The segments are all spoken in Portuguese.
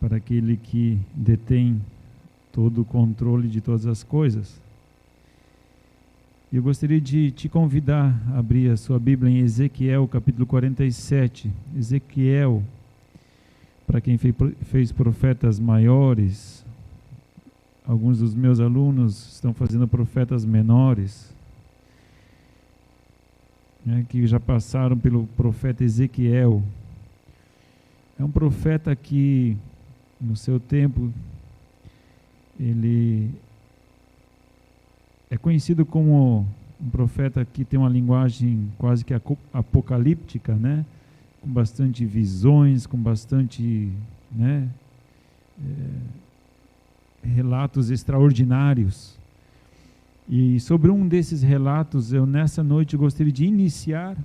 para aquele que detém todo o controle de todas as coisas. Eu gostaria de te convidar a abrir a sua Bíblia em Ezequiel, capítulo 47. Ezequiel, para quem fez profetas maiores, alguns dos meus alunos estão fazendo profetas menores, né, que já passaram pelo profeta Ezequiel. É um profeta que, no seu tempo, ele é conhecido como um profeta que tem uma linguagem quase que apocalíptica, né? Com bastante visões, com bastante, né, relatos extraordinários. E sobre um desses relatos, eu nessa noite gostaria de iniciar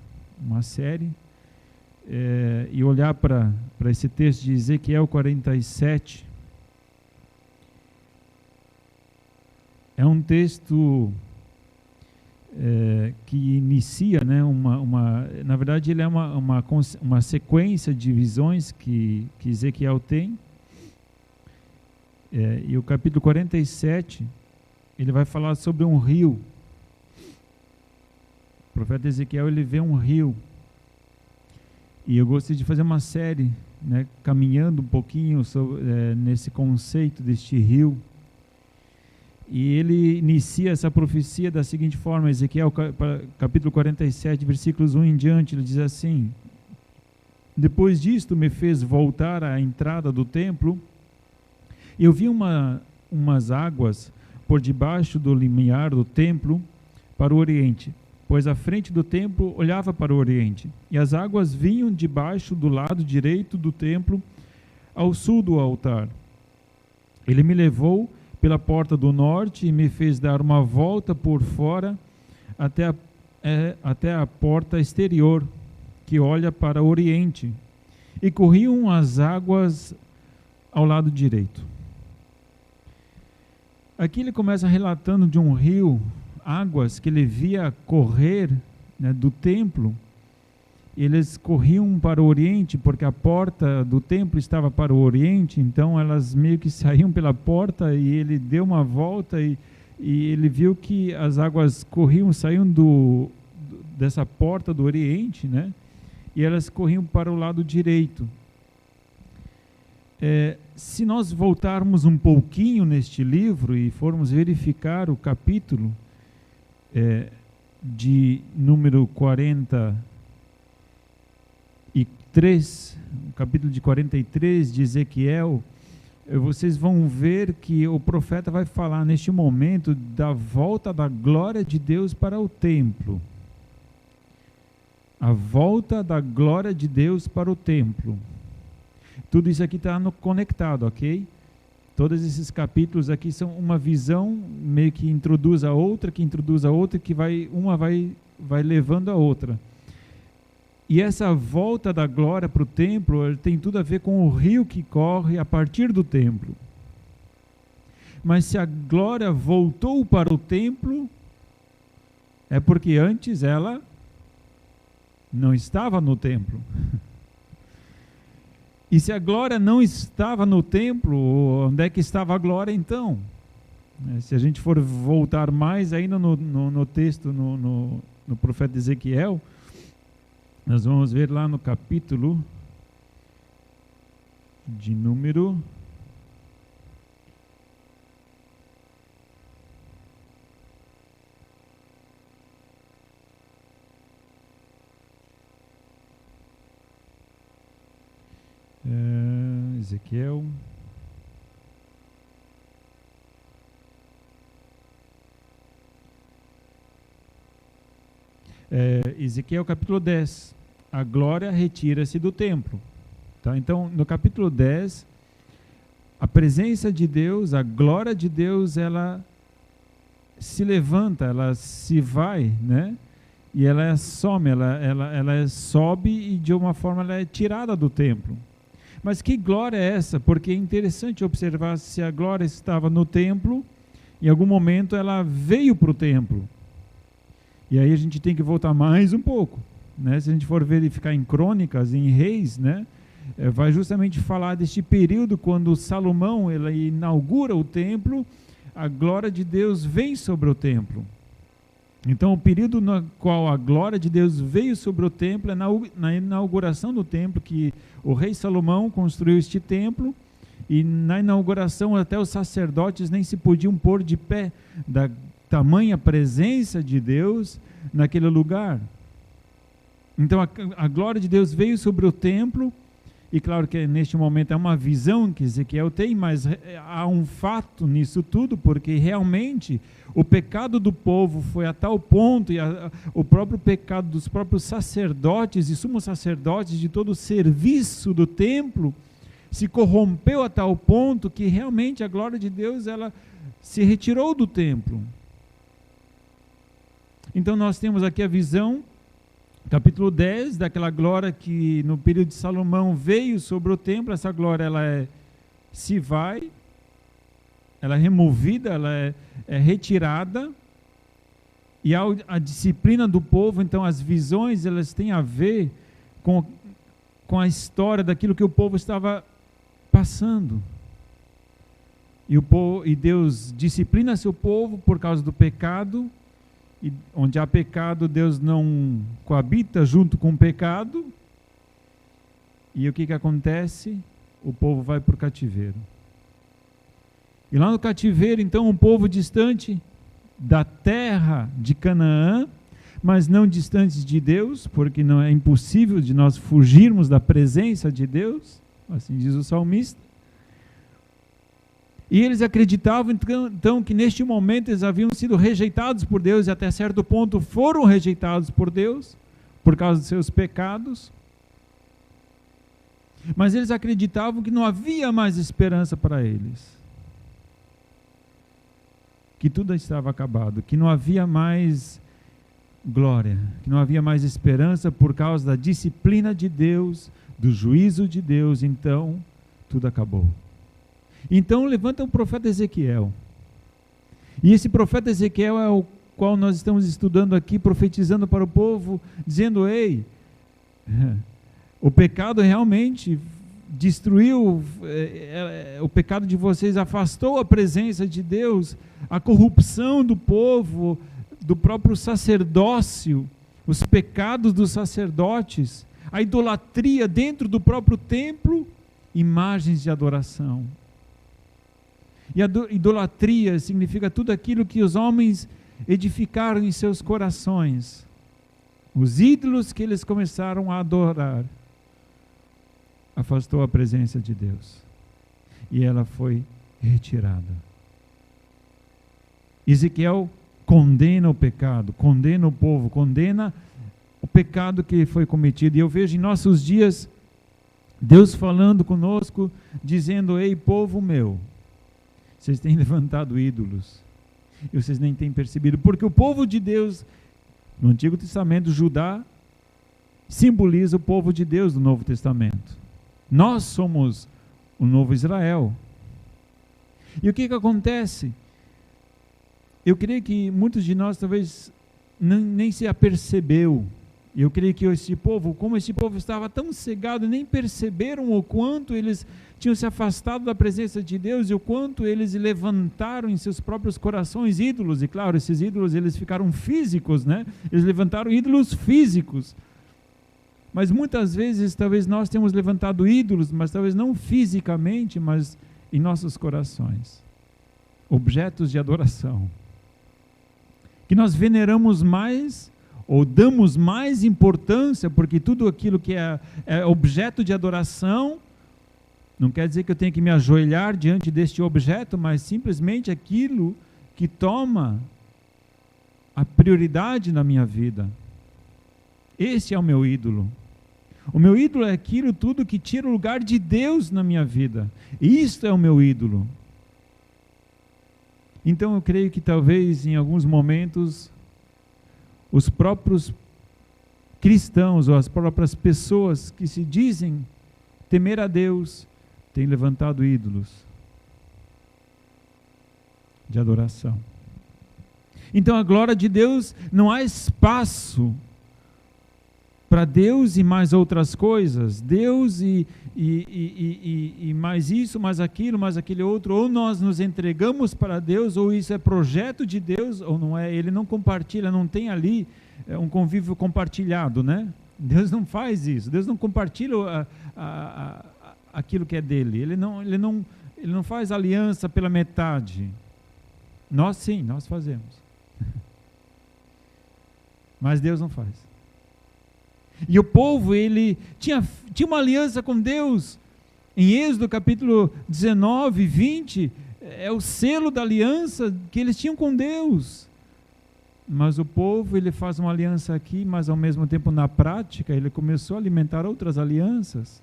uma série e olhar para esse texto de Ezequiel 47. É um texto que inicia, né, na verdade ele é uma sequência de visões que Ezequiel tem, e o capítulo 47, ele vai falar sobre um rio. O profeta Ezequiel, ele vê um rio, e eu gostaria de fazer uma série, né, caminhando um pouquinho nesse conceito deste rio. E ele inicia essa profecia da seguinte forma, Ezequiel capítulo 47, versículos 1 em diante, ele diz assim: depois disto me fez voltar à entrada do templo, e eu vi umas águas por debaixo do limiar do templo para o oriente, pois a frente do templo olhava para o oriente, e as águas vinham debaixo do lado direito do templo ao sul do altar. Ele me levou pela porta do norte e me fez dar uma volta por fora até a porta exterior, que olha para o oriente, e corriam as águas ao lado direito. Aqui ele começa relatando de um rio, águas que ele via correr, né, do templo. Eles corriam para o oriente, porque a porta do templo estava para o oriente, então elas meio que saíam pela porta, e ele deu uma volta e ele viu que as águas saíam dessa porta do oriente, né? E elas corriam para o lado direito. Se nós voltarmos um pouquinho neste livro e formos verificar o capítulo de número 43, o capítulo de 43 de Ezequiel, vocês vão ver que o profeta vai falar neste momento da volta da glória de Deus para o templo. A volta da glória de Deus para o templo. Tudo isso aqui está conectado, ok? Todos esses capítulos aqui são uma visão, meio que introduz a outra, que uma vai levando a outra. E essa volta da glória para o templo tem tudo a ver com o rio que corre a partir do templo. Mas se a glória voltou para o templo, é porque antes ela não estava no templo. E se a glória não estava no templo, onde é que estava a glória então? Se a gente for voltar mais ainda no texto, no profeta Ezequiel, nós vamos ver lá no capítulo de número 10. A glória retira-se do templo. Tá? Então, no capítulo 10, a presença de Deus, a glória de Deus, ela se levanta, ela se vai, né? E ela some, ela sobe e de uma forma ela é tirada do templo. Mas que glória é essa? Porque é interessante observar se a glória estava no templo, em algum momento ela veio para o templo. E aí a gente tem que voltar mais um pouco, né? Se a gente for verificar em Crônicas, em Reis, né? vai justamente falar deste período quando Salomão ele inaugura o templo, a glória de Deus vem sobre o templo. Então, o período no qual a glória de Deus veio sobre o templo é na inauguração do templo, que o rei Salomão construiu este templo, e na inauguração até os sacerdotes nem se podiam pôr de pé, da tamanha presença de Deus naquele lugar. Então, a glória de Deus veio sobre o templo, e claro que neste momento é uma visão que Ezequiel tem, mas há um fato nisso tudo, porque realmente o pecado do povo foi a tal ponto, e o próprio pecado dos próprios sacerdotes e sumos sacerdotes de todo o serviço do templo se corrompeu a tal ponto que realmente a glória de Deus ela se retirou do templo. Então nós temos aqui a visão, capítulo 10, daquela glória que no período de Salomão veio sobre o templo. Essa glória ela se vai, ela é removida, ela é retirada, e a disciplina do povo. Então as visões elas têm a ver com a história daquilo que o povo estava passando. E Deus disciplina seu povo por causa do pecado, e onde há pecado, Deus não coabita junto com o pecado. E o que acontece? O povo vai para o cativeiro. E lá no cativeiro, então, um povo distante da terra de Canaã, mas não distantes de Deus, porque não é impossível de nós fugirmos da presença de Deus, assim diz o salmista. E eles acreditavam então que neste momento eles haviam sido rejeitados por Deus, e até certo ponto foram rejeitados por Deus, por causa dos seus pecados. Mas eles acreditavam que não havia mais esperança para eles, que tudo estava acabado, que não havia mais glória, que não havia mais esperança por causa da disciplina de Deus, do juízo de Deus. Então tudo acabou. Então levanta o profeta Ezequiel, e esse profeta Ezequiel é o qual nós estamos estudando aqui, profetizando para o povo, dizendo: ei, o pecado realmente destruiu, o pecado de vocês afastou a presença de Deus, a corrupção do povo, do próprio sacerdócio, os pecados dos sacerdotes, a idolatria dentro do próprio templo, imagens de adoração. E a idolatria significa tudo aquilo que os homens edificaram em seus corações, os ídolos que eles começaram a adorar, afastou a presença de Deus, e ela foi retirada. Ezequiel condena o pecado, condena o povo, condena o pecado que foi cometido. E eu vejo em nossos dias Deus falando conosco, dizendo: ei, povo meu, vocês têm levantado ídolos, e vocês nem têm percebido, porque o povo de Deus, no Antigo Testamento, Judá, simboliza o povo de Deus do Novo Testamento. Nós somos o novo Israel. E o que acontece? Eu creio que muitos de nós talvez nem se apercebeu. Eu creio que como esse povo estava tão cegado, nem perceberam o quanto eles tinham se afastado da presença de Deus, e o quanto eles levantaram em seus próprios corações ídolos. E claro, esses ídolos eles ficaram físicos, né? Eles levantaram ídolos físicos. Mas muitas vezes talvez nós tenhamos levantado ídolos, mas talvez não fisicamente, mas em nossos corações. Objetos de adoração. Que nós veneramos mais, ou damos mais importância, porque tudo aquilo que é objeto de adoração, não quer dizer que eu tenho que me ajoelhar diante deste objeto, mas simplesmente aquilo que toma a prioridade na minha vida. Esse é o meu ídolo. O meu ídolo é aquilo tudo que tira o lugar de Deus na minha vida. Isto é o meu ídolo. Então eu creio que talvez em alguns momentos os próprios cristãos ou as próprias pessoas que se dizem temer a Deus têm levantado ídolos de adoração. Então a glória de Deus não há espaço para Deus e mais outras coisas, Deus e mais isso, mais aquilo, mais aquele outro, ou nós nos entregamos para Deus, ou isso é projeto de Deus, ou não é, ele não compartilha, não tem ali um convívio compartilhado, né? Deus não faz isso, Deus não compartilha aquilo que é dele, ele não faz aliança pela metade. Nós sim, nós fazemos. Mas Deus não faz. E o povo, ele tinha uma aliança com Deus. Em Êxodo capítulo 19, 20, é o selo da aliança que eles tinham com Deus. Mas o povo, ele faz uma aliança aqui, mas ao mesmo tempo na prática, ele começou a alimentar outras alianças.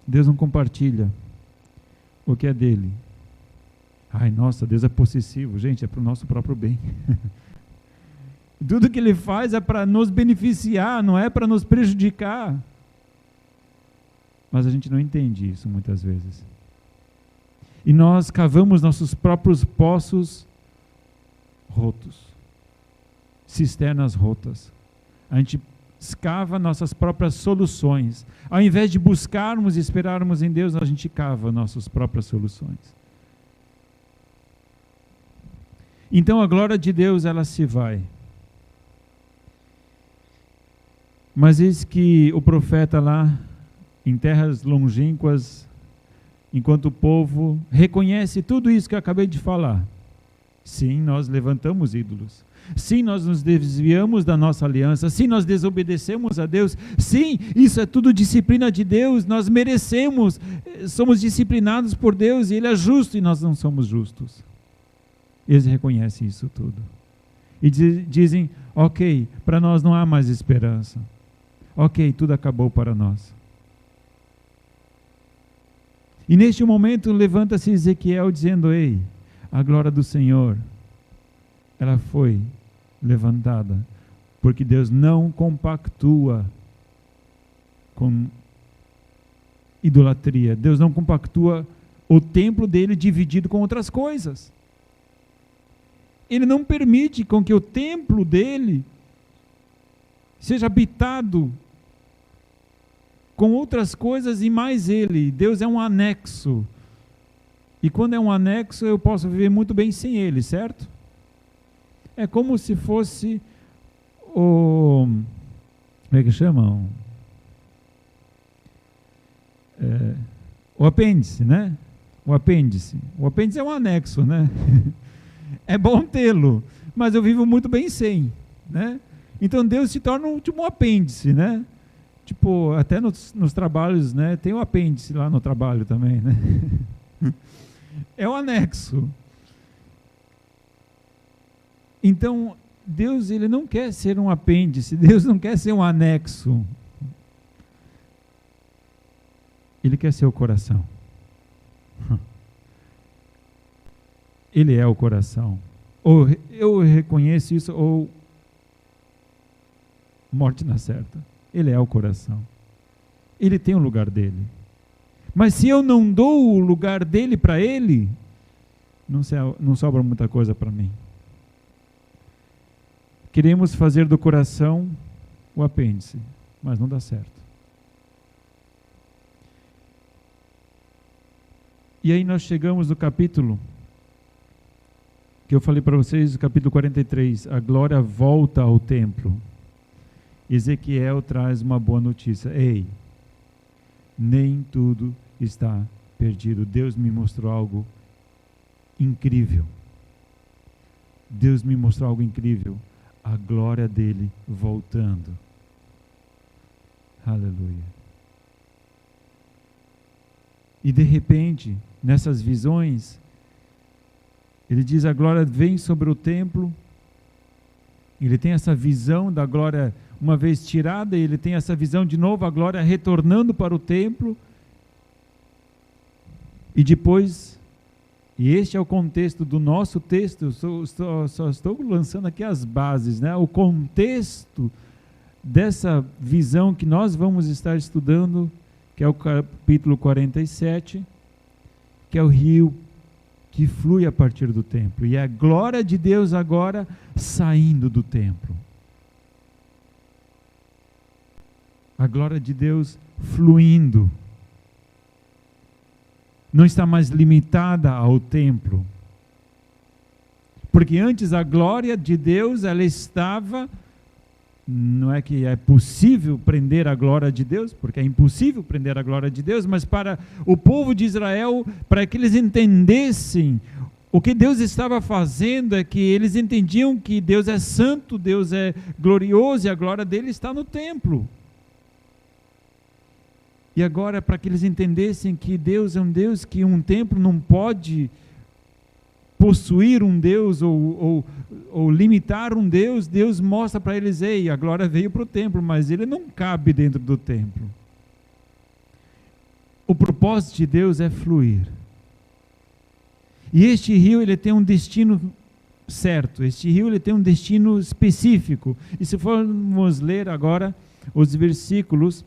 Deus não compartilha o que é dele. Ai, nossa, Deus é possessivo. Gente, é para o nosso próprio bem. Tudo que ele faz é para nos beneficiar, não é para nos prejudicar. Mas a gente não entende isso muitas vezes. E nós cavamos nossos próprios poços rotos, cisternas rotas. A gente escava nossas próprias soluções. Ao invés de buscarmos e esperarmos em Deus, a gente cava nossas próprias soluções. Então a glória de Deus, ela se vai. Mas eis que o profeta lá, em terras longínquas, enquanto o povo reconhece tudo isso que eu acabei de falar. Sim, nós levantamos ídolos. Sim, nós nos desviamos da nossa aliança. Sim, nós desobedecemos a Deus. Sim, isso é tudo disciplina de Deus. Nós merecemos, somos disciplinados por Deus e Ele é justo e nós não somos justos. Eles reconhecem isso tudo. E dizem, ok, para nós não há mais esperança. Ok, tudo acabou para nós. E neste momento levanta-se Ezequiel dizendo, ei, a glória do Senhor, ela foi levantada, porque Deus não compactua com idolatria. Deus não compactua o templo dele dividido com outras coisas. Ele não permite com que o templo dele seja habitado com outras coisas e mais ele. Deus é um anexo. E quando é um anexo, eu posso viver muito bem sem ele, certo? É como se fosse como é que chamam? O apêndice, né? O apêndice. O apêndice é um anexo, né? É bom tê-lo, mas eu vivo muito bem sem, né? Então Deus se torna um apêndice, né? Tipo, até nos trabalhos, né? Tem o apêndice lá no trabalho também, né? É o anexo. Então, Deus, ele não quer ser um apêndice, Deus não quer ser um anexo. Ele quer ser o coração. Ele é o coração. Ou eu reconheço isso, ou morte na certa. Ele é o coração. Ele tem o lugar dele. Mas se eu não dou o lugar dele para ele, não sobra muita coisa para mim. Queremos fazer do coração o apêndice, mas não dá certo. E aí nós chegamos no capítulo que eu falei para vocês, o capítulo 43, a glória volta ao templo. Ezequiel traz uma boa notícia. Ei, nem tudo está perdido. Deus me mostrou algo incrível. Deus me mostrou algo incrível. A glória dele voltando. Aleluia. E de repente, nessas visões, ele diz, a glória vem sobre o templo. Ele tem essa visão da glória, uma vez tirada, ele tem essa visão de novo, a glória retornando para o templo. E depois, e este é o contexto do nosso texto, só estou lançando aqui as bases, né? O contexto dessa visão que nós vamos estar estudando, que é o capítulo 47, que é o rio que flui a partir do templo. E é a glória de Deus agora saindo do templo. A glória de Deus fluindo. Não está mais limitada ao templo. Porque antes a glória de Deus, ela estava, não é que é possível prender a glória de Deus, porque é impossível prender a glória de Deus, mas para o povo de Israel, para que eles entendessem o que Deus estava fazendo, é que eles entendiam que Deus é santo, Deus é glorioso e a glória dele está no templo. E agora, para que eles entendessem que Deus é um Deus que um templo não pode possuir um Deus ou limitar um Deus, Deus mostra para eles, ei, a glória veio para o templo, mas ele não cabe dentro do templo. O propósito de Deus é fluir. E este rio, ele tem um destino certo, este rio ele tem um destino específico. E se formos ler agora os versículos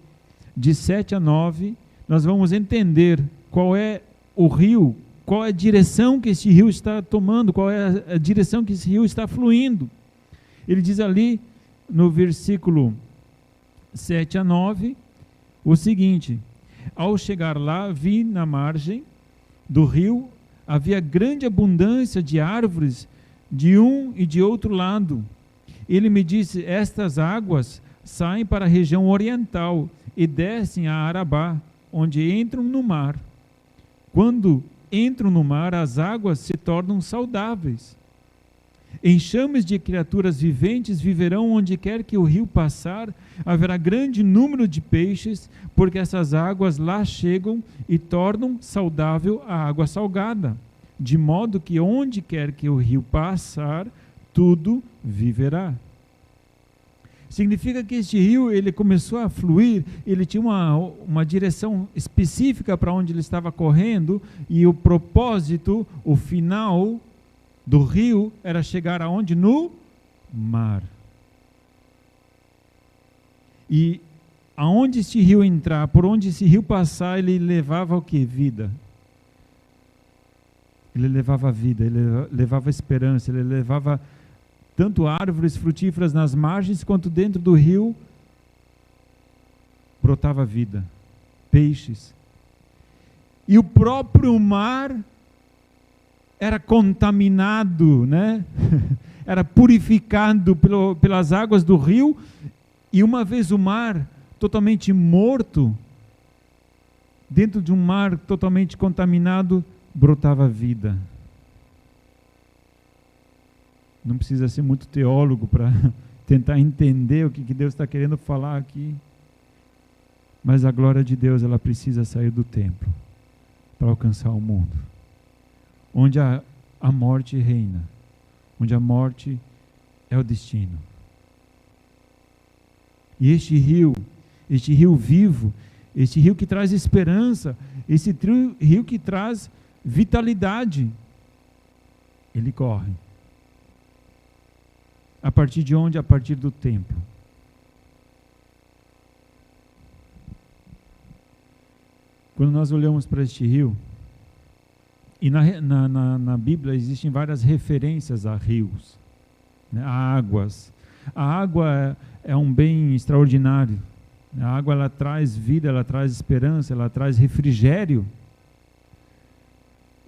de 7 a 9, nós vamos entender qual é o rio, qual é a direção que esse rio está tomando, qual é a direção que esse rio está fluindo. Ele diz ali no versículo 7 a 9 o seguinte: ao chegar lá, vi na margem do rio havia grande abundância de árvores de um e de outro lado. Ele me disse: estas águas saem para a região oriental e descem a Arabá, onde entram no mar. Quando entram no mar, as águas se tornam saudáveis. Enxames de criaturas viventes viverão onde quer que o rio passar. Haverá grande número de peixes, porque essas águas lá chegam e tornam saudável a água salgada, de modo que onde quer que o rio passar, tudo viverá. Significa que este rio, ele começou a fluir, ele tinha uma direção específica para onde ele estava correndo, e o propósito, o final do rio era chegar aonde? No mar. E aonde este rio entrar, por onde esse rio passar, ele levava o que? Vida. Ele levava vida, ele levava esperança, ele levava tanto árvores frutíferas nas margens, quanto dentro do rio brotava vida, peixes. E o próprio mar era contaminado, né? Era purificado pelas águas do rio, e uma vez o mar totalmente morto, dentro de um mar totalmente contaminado, brotava vida. Não precisa ser muito teólogo para tentar entender o que Deus está querendo falar aqui. Mas a glória de Deus, ela precisa sair do templo para alcançar o mundo. Onde a morte reina. Onde a morte é o destino. E este rio vivo, este rio que traz esperança, esse rio que traz vitalidade, ele corre. A partir de onde? A partir do templo. Quando nós olhamos para este rio, e na Bíblia existem várias referências a rios, né, a águas. A água é um bem extraordinário. A água, ela traz vida, ela traz esperança, ela traz refrigério.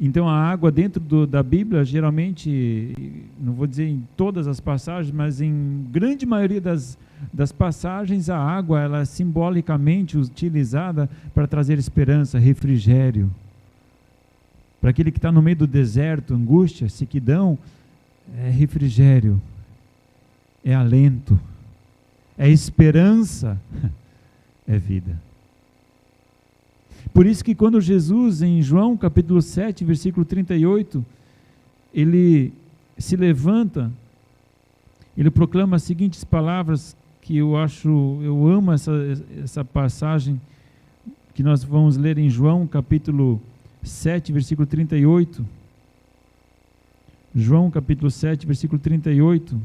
Então a água dentro da Bíblia, geralmente, não vou dizer em todas as passagens, mas em grande maioria das passagens, a água ela é simbolicamente utilizada para trazer esperança, refrigério. Para aquele que está no meio do deserto, angústia, sequidão, é refrigério, é alento, é esperança, é vida. Por isso que quando Jesus, em João capítulo 7, versículo 38, ele se levanta, ele proclama as seguintes palavras, que eu amo essa passagem, que nós vamos ler em João capítulo 7, versículo 38. João capítulo 7, versículo 38.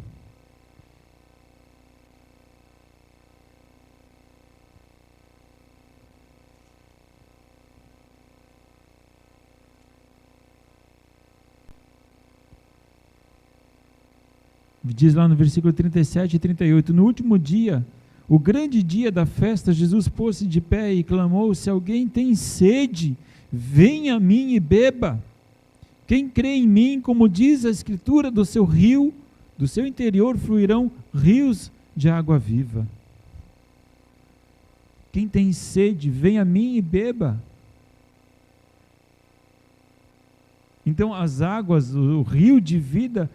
Diz lá no versículo 37 e 38, no último dia, o grande dia da festa, Jesus pôs-se de pé e clamou: se alguém tem sede, venha a mim e beba. Quem crê em mim, como diz a Escritura, do seu interior fluirão rios de água viva. Quem tem sede, venha a mim e beba. Então as águas, o rio de vida,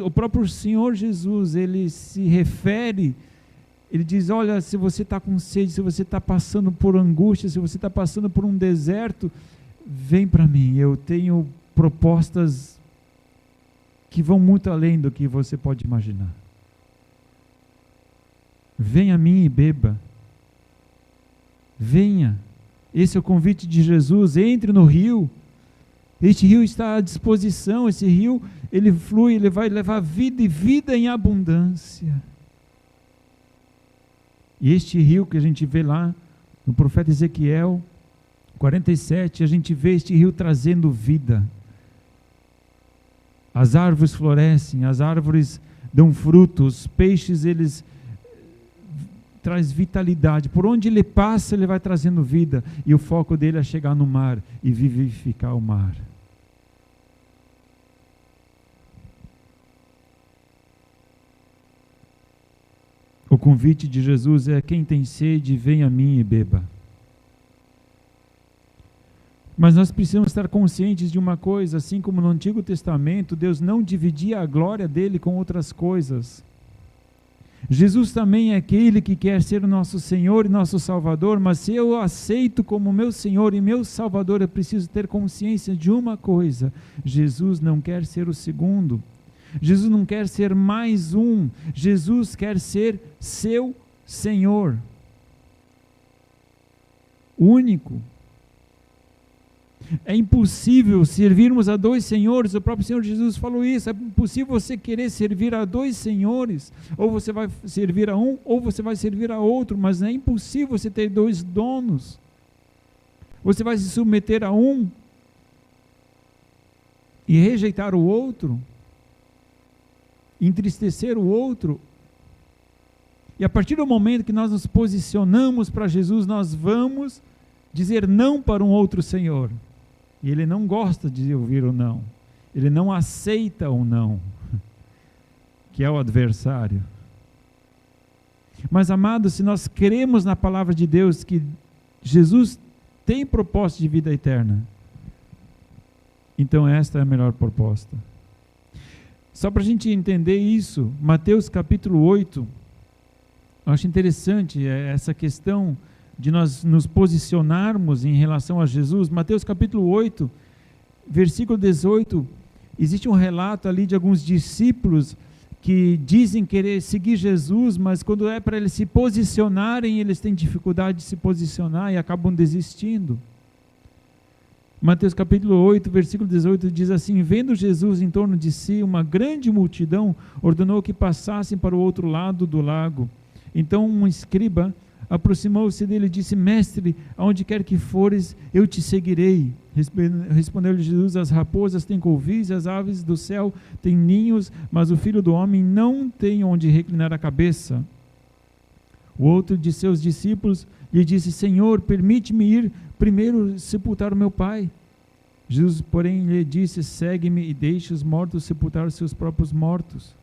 o próprio Senhor Jesus, ele se refere, ele diz: olha, se você está com sede, se você está passando por angústia, se você está passando por um deserto, vem para mim, eu tenho propostas que vão muito além do que você pode imaginar. Venha a mim e beba. Venha. Esse é o convite de Jesus. Entre no rio. Este rio está à disposição. Esse rio, ele flui, ele vai levar vida e vida em abundância. E este rio que a gente vê lá no profeta Ezequiel 47, a gente vê este rio trazendo vida. As árvores florescem, as árvores dão frutos, os peixes, eles traz vitalidade. Por onde ele passa, ele vai trazendo vida. E o foco dele é chegar no mar e vivificar o mar. O convite de Jesus é: quem tem sede, venha a mim e beba. Mas nós precisamos estar conscientes de uma coisa: assim como no Antigo Testamento, Deus não dividia a glória dele com outras coisas. Jesus também é aquele que quer ser o nosso Senhor e nosso Salvador, mas se eu aceito como meu Senhor e meu Salvador, eu preciso ter consciência de uma coisa: Jesus não quer ser o segundo. Jesus não quer ser mais um. Jesus quer ser seu Senhor. Único. É impossível servirmos a dois senhores. O próprio Senhor Jesus falou isso. É impossível você querer servir a dois senhores. Ou você vai servir a um, ou você vai servir a outro. Mas é impossível você ter dois donos. Você vai se submeter a um e rejeitar o outro, entristecer o outro. E a partir do momento que nós nos posicionamos para Jesus, nós vamos dizer não para um outro Senhor. E ele não gosta de ouvir o não. Ele não aceita o não, que é o adversário. Mas, amados, se nós cremos na palavra de Deus que Jesus tem proposta de vida eterna, então esta é a melhor proposta. Só para a gente entender isso, Mateus capítulo 8, eu acho interessante essa questão de nós nos posicionarmos em relação a Jesus. Mateus capítulo 8, versículo 18, existe um relato ali de alguns discípulos que dizem querer seguir Jesus, mas quando é para eles se posicionarem, eles têm dificuldade de se posicionar e acabam desistindo. Mateus capítulo 8, versículo 18 diz assim: vendo Jesus em torno de si uma grande multidão, ordenou que passassem para o outro lado do lago. Então um escriba aproximou-se dele e disse: mestre, aonde quer que fores, eu te seguirei. Respondeu-lhe Jesus: as raposas têm covis, as aves do céu têm ninhos, mas o Filho do Homem não tem onde reclinar a cabeça. O outro de seus discípulos lhe disse: Senhor, permite-me ir primeiro sepultar o meu pai. Jesus, porém, lhe disse: segue-me e deixe os mortos sepultar os seus próprios mortos.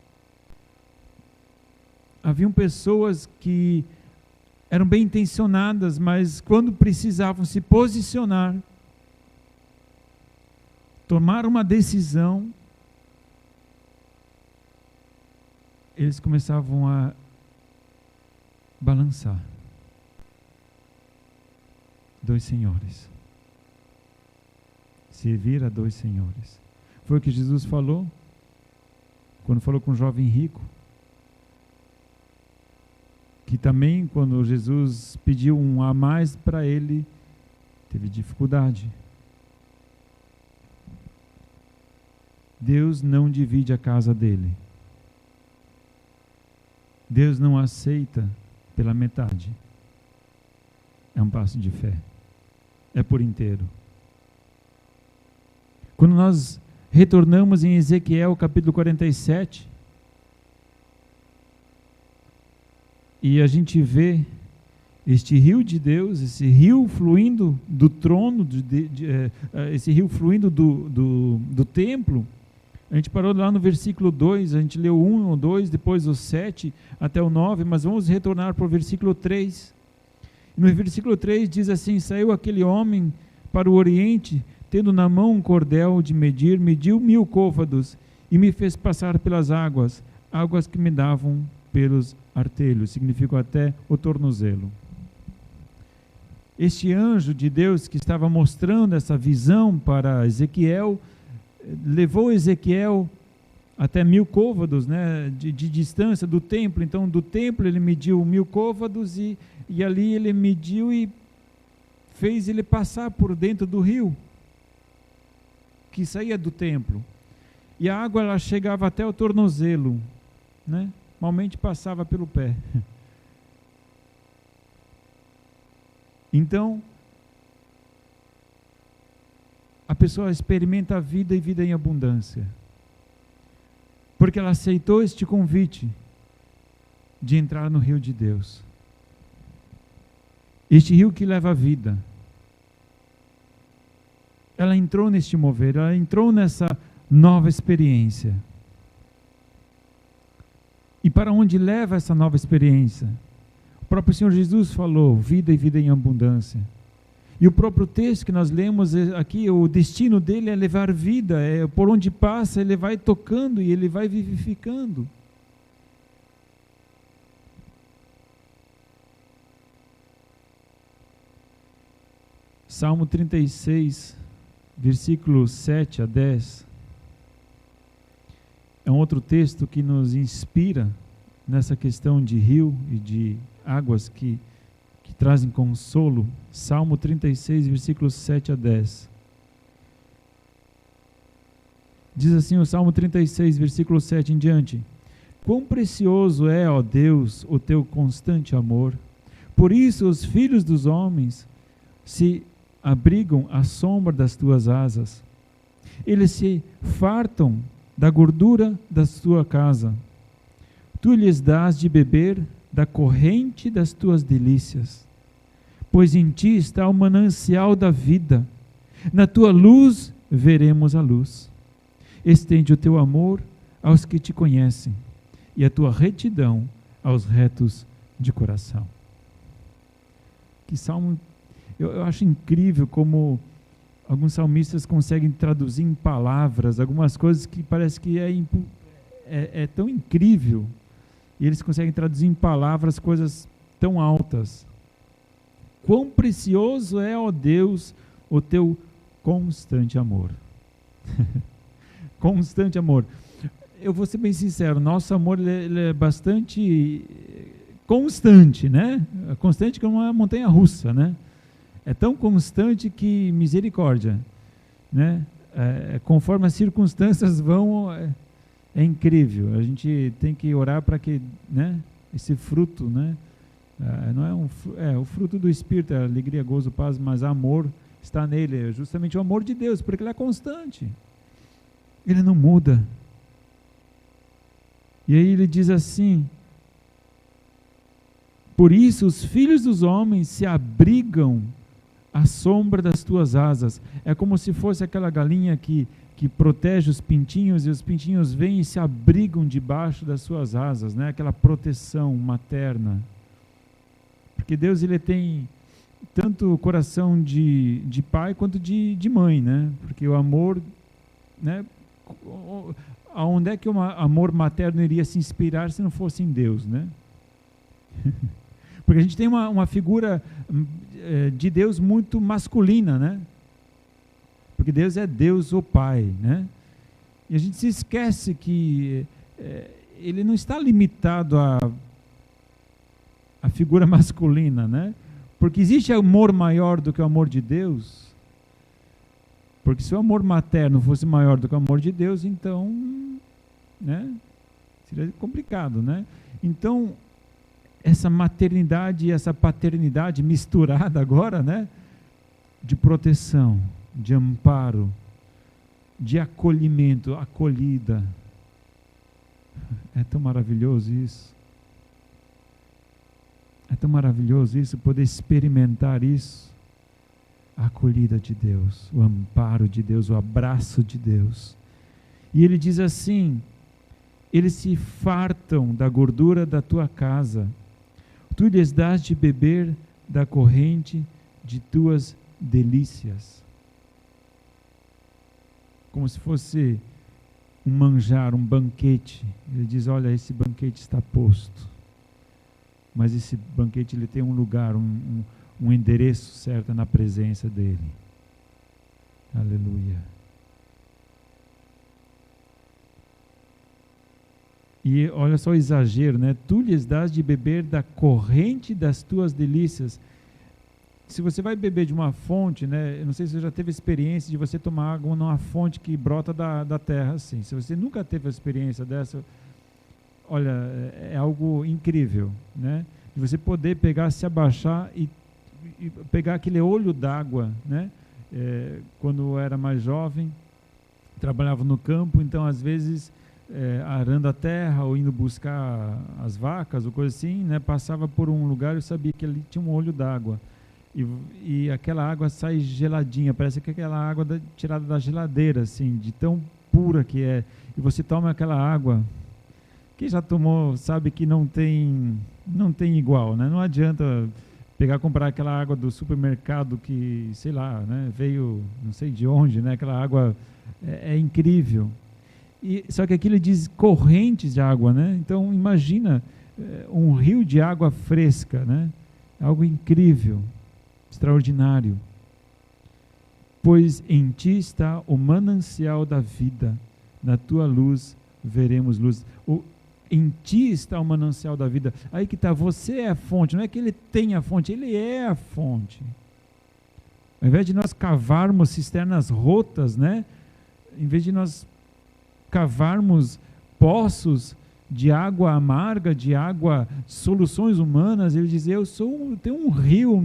Haviam pessoas que eram bem intencionadas, mas quando precisavam se posicionar, tomar uma decisão, eles começavam a balançar. Dois senhores. Servir a dois senhores. Foi o que Jesus falou quando falou com o jovem rico. Que também, quando Jesus pediu um a mais para ele, teve dificuldade. Deus não divide a casa dele. Deus não aceita pela metade. É um passo de fé. É por inteiro. Quando nós retornamos em Ezequiel capítulo 47, E a gente vê este rio de Deus, esse rio fluindo do trono, esse rio fluindo do templo. A gente parou lá no versículo 2, a gente leu 1 ou 2, depois o 7 até o 9, mas vamos retornar para o versículo 3. No versículo 3 diz assim: saiu aquele homem para o oriente, tendo na mão um cordel de medir, mediu 1000 côvados, e me fez passar pelas águas que me davam pelos artelhos, significa até o tornozelo. Este anjo de Deus que estava mostrando essa visão para Ezequiel, levou Ezequiel até 1000 côvados, né, de distância do templo. Então do templo ele mediu 1000 côvados e ali ele mediu e fez ele passar por dentro do rio que saía do templo. E a água ela chegava até o tornozelo, né? Normalmente passava pelo pé. Então, a pessoa experimenta a vida e vida em abundância, porque ela aceitou este convite de entrar no rio de Deus. Este rio que leva a vida. Ela entrou neste mover, ela entrou nessa nova experiência. E para onde leva essa nova experiência? O próprio Senhor Jesus falou, vida e vida em abundância. E o próprio texto que nós lemos aqui, o destino dele é levar vida, por onde passa ele vai tocando e ele vai vivificando. Salmo 36, versículos 7 a 10, é um outro texto que nos inspira nessa questão de rio e de águas que trazem consolo. Salmo 36, versículos 7 a 10. Diz assim o Salmo 36, versículo 7 em diante: quão precioso é, ó Deus, o teu constante amor! Por isso os filhos dos homens se abrigam à sombra das tuas asas. Eles se fartam da gordura da tua casa. Tu lhes dás de beber da corrente das tuas delícias. Pois em ti está o manancial da vida. Na tua luz veremos a luz. Estende o teu amor aos que te conhecem e a tua retidão aos retos de coração. Que salmo, eu acho incrível como alguns salmistas conseguem traduzir em palavras algumas coisas que parece que é tão incrível, e eles conseguem traduzir em palavras coisas tão altas. Quão precioso é, ó Deus, o teu constante amor. Constante amor. Eu vou ser bem sincero, nosso amor ele é bastante constante, né? Constante como uma montanha russa, né? É tão constante que misericórdia, né? Conforme as circunstâncias vão, é incrível. A gente tem que orar para que, né, esse fruto, né, não é o fruto do Espírito, é alegria, gozo, paz, mas amor está nele, é justamente o amor de Deus, porque ele é constante, ele não muda. E aí ele diz assim: por isso os filhos dos homens se abrigam à sombra das tuas asas. É como se fosse aquela galinha que protege os pintinhos, e os pintinhos vêm e se abrigam debaixo das suas asas, né? Aquela proteção materna. Porque Deus ele tem tanto o coração de pai quanto de mãe, né? Porque o amor, né? Aonde é que o amor materno iria se inspirar se não fosse em Deus, né? Porque a gente tem uma figura de Deus muito masculina, né? Porque Deus é Deus o Pai, né? E a gente se esquece que ele não está limitado à figura masculina, né? Porque existe amor maior do que o amor de Deus. Porque se o amor materno fosse maior do que o amor de Deus, então, né, seria complicado, né? Então, essa maternidade e essa paternidade misturada agora, né, de proteção, de amparo, de acolhimento, acolhida. É tão maravilhoso isso. É tão maravilhoso isso, poder experimentar isso. A acolhida de Deus, o amparo de Deus, o abraço de Deus. E ele diz assim: eles se fartam da gordura da tua casa, tu lhes dás de beber da corrente de tuas delícias. Como se fosse um manjar, um banquete. Ele diz: olha, esse banquete está posto. Mas esse banquete ele tem um lugar, um endereço certo na presença dele. Aleluia. E olha só o exagero, né? Tu lhes dás de beber da corrente das tuas delícias. Se você vai beber de uma fonte, né? Eu não sei se você já teve experiência de você tomar água numa fonte que brota da terra, assim. Se você nunca teve a experiência dessa, olha, é algo incrível, né? De você poder pegar, se abaixar e pegar aquele olho d'água, né? Quando eu era mais jovem, trabalhava no campo, então às vezes arando a terra ou indo buscar as vacas ou coisa assim, né? Passava por um lugar e eu sabia que ali tinha um olho d'água. E aquela água sai geladinha, parece que aquela água tirada da geladeira, assim, de tão pura que é. E você toma aquela água, quem já tomou sabe que não tem igual, né? Não adianta comprar aquela água do supermercado que, sei lá, né? Veio não sei de onde, né? Aquela água é incrível. Só que aqui ele diz correntes de água, né? Então imagina um rio de água fresca, né? Algo incrível. Extraordinário. Pois em ti está o manancial da vida, na tua luz veremos luz. Em ti está o manancial da vida. Aí que está, você é a fonte, não é que ele tem a fonte, ele é a fonte. Ao invés de nós cavarmos cisternas rotas, né? Em vez de nós cavarmos poços de água amarga, de água, soluções humanas, ele diz: eu tenho um rio,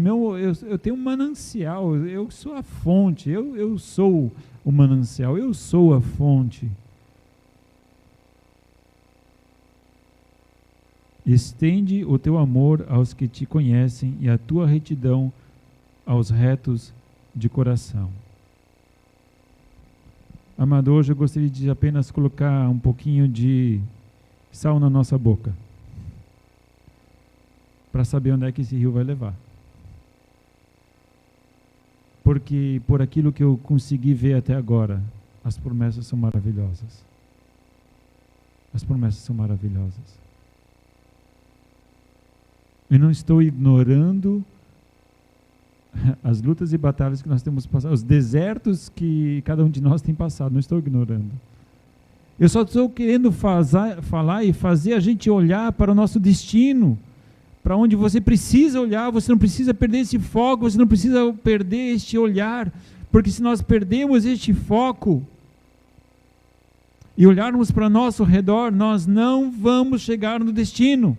eu tenho um manancial, eu sou a fonte, eu sou o manancial, eu sou a fonte. Estende o teu amor aos que te conhecem e a tua retidão aos retos de coração. Amado, hoje eu gostaria de apenas colocar um pouquinho de sal na nossa boca, para saber onde é que esse rio vai levar. Porque por aquilo que eu consegui ver até agora, as promessas são maravilhosas. As promessas são maravilhosas. Eu não estou ignorando as lutas e batalhas que nós temos passado, os desertos que cada um de nós tem passado, não estou ignorando. Eu só estou querendo falar e fazer a gente olhar para o nosso destino, para onde você precisa olhar. Você não precisa perder esse foco, você não precisa perder este olhar, porque se nós perdemos este foco e olharmos para nosso redor, nós não vamos chegar no destino.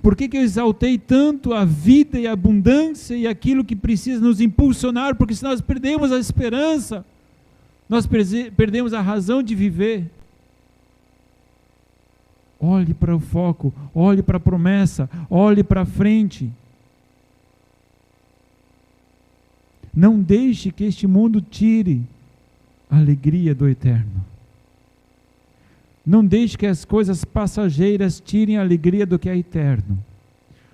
Por que eu exaltei tanto a vida e a abundância e aquilo que precisa nos impulsionar? Porque se nós perdemos a esperança, nós perdemos a razão de viver. Olhe para o foco, olhe para a promessa, olhe para frente. Não deixe que este mundo tire a alegria do eterno. Não deixe que as coisas passageiras tirem a alegria do que é eterno.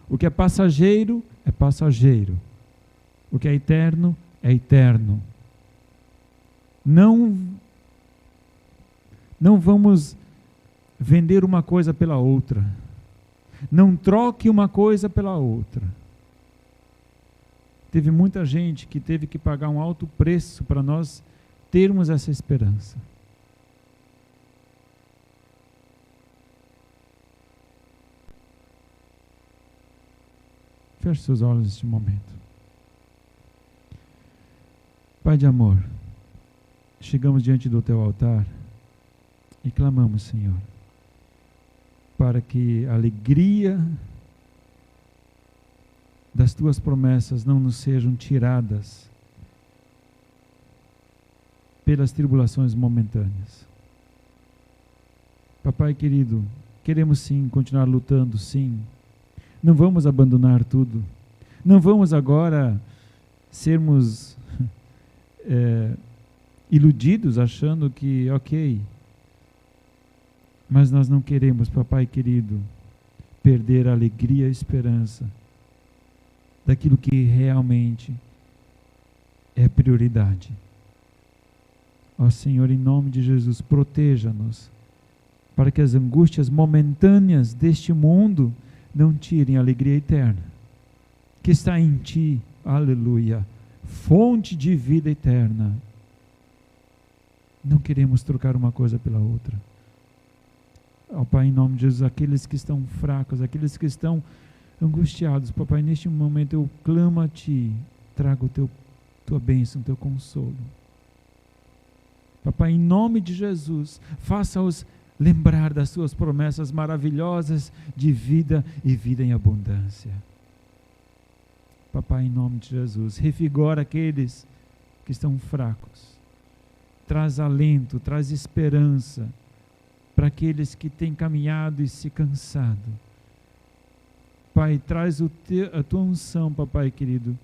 O que é passageiro é passageiro. O que é eterno é eterno. Não vamos vender uma coisa pela outra. Não troque uma coisa pela outra. Teve muita gente que teve que pagar um alto preço para nós termos essa esperança. Feche seus olhos neste momento. Pai de amor, chegamos diante do teu altar e clamamos, Senhor, para que a alegria das tuas promessas não nos sejam tiradas pelas tribulações momentâneas. Papai querido, Queremos sim continuar lutando, sim. Não vamos abandonar tudo. Não vamos agora sermos iludidos achando que, ok. Mas nós não queremos, papai querido, perder a alegria e a esperança daquilo que realmente é prioridade. Ó Senhor, em nome de Jesus, proteja-nos, para que as angústias momentâneas deste mundo não tirem a alegria eterna, que está em Ti, aleluia, fonte de vida eterna. Não queremos trocar uma coisa pela outra. Ó Pai, em nome de Jesus, aqueles que estão fracos, aqueles que estão angustiados, papai, neste momento eu clamo a Ti, trago Tua bênção, Teu consolo. Papai, em nome de Jesus, faça-os lembrar das Suas promessas maravilhosas de vida e vida em abundância. Papai, em nome de Jesus, revigora aqueles que estão fracos. Traz alento, traz esperança para aqueles que têm caminhado e se cansado. Pai, traz a Tua unção, papai querido,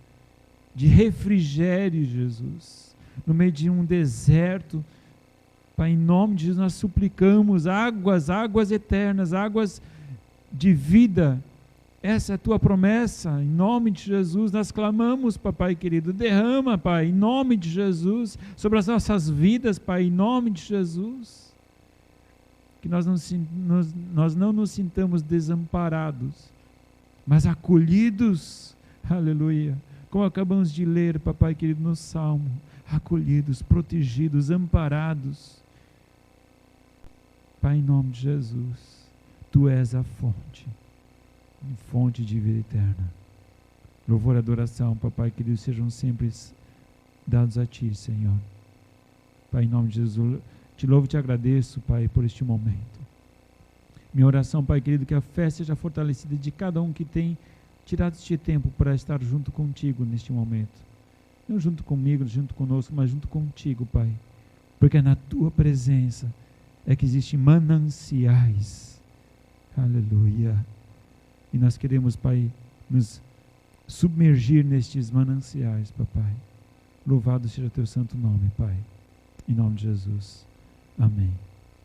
de refrigério, Jesus, no meio de um deserto. Pai, em nome de Jesus, nós suplicamos águas eternas, águas de vida. Essa é a Tua promessa, em nome de Jesus, nós clamamos, papai querido, derrama, Pai, em nome de Jesus, sobre as nossas vidas, Pai, em nome de Jesus, que nós não nos sintamos desamparados, mas acolhidos, aleluia, como acabamos de ler, papai querido, no Salmo, acolhidos, protegidos, amparados. Pai, em nome de Jesus, Tu és a fonte de vida eterna. Louvor e adoração, papai querido, sejam sempre dados a Ti, Senhor. Pai, em nome de Jesus, Te louvo e Te agradeço, Pai, por este momento. Minha oração, Pai querido, que a fé seja fortalecida de cada um que tem tirado este tempo para estar junto contigo neste momento. Não junto comigo, junto conosco, mas junto contigo, Pai. Porque é na Tua presença é que existem mananciais. Aleluia. E nós queremos, Pai, nos submergir nestes mananciais, papai. Louvado seja Teu santo nome, Pai. Em nome de Jesus. Amém.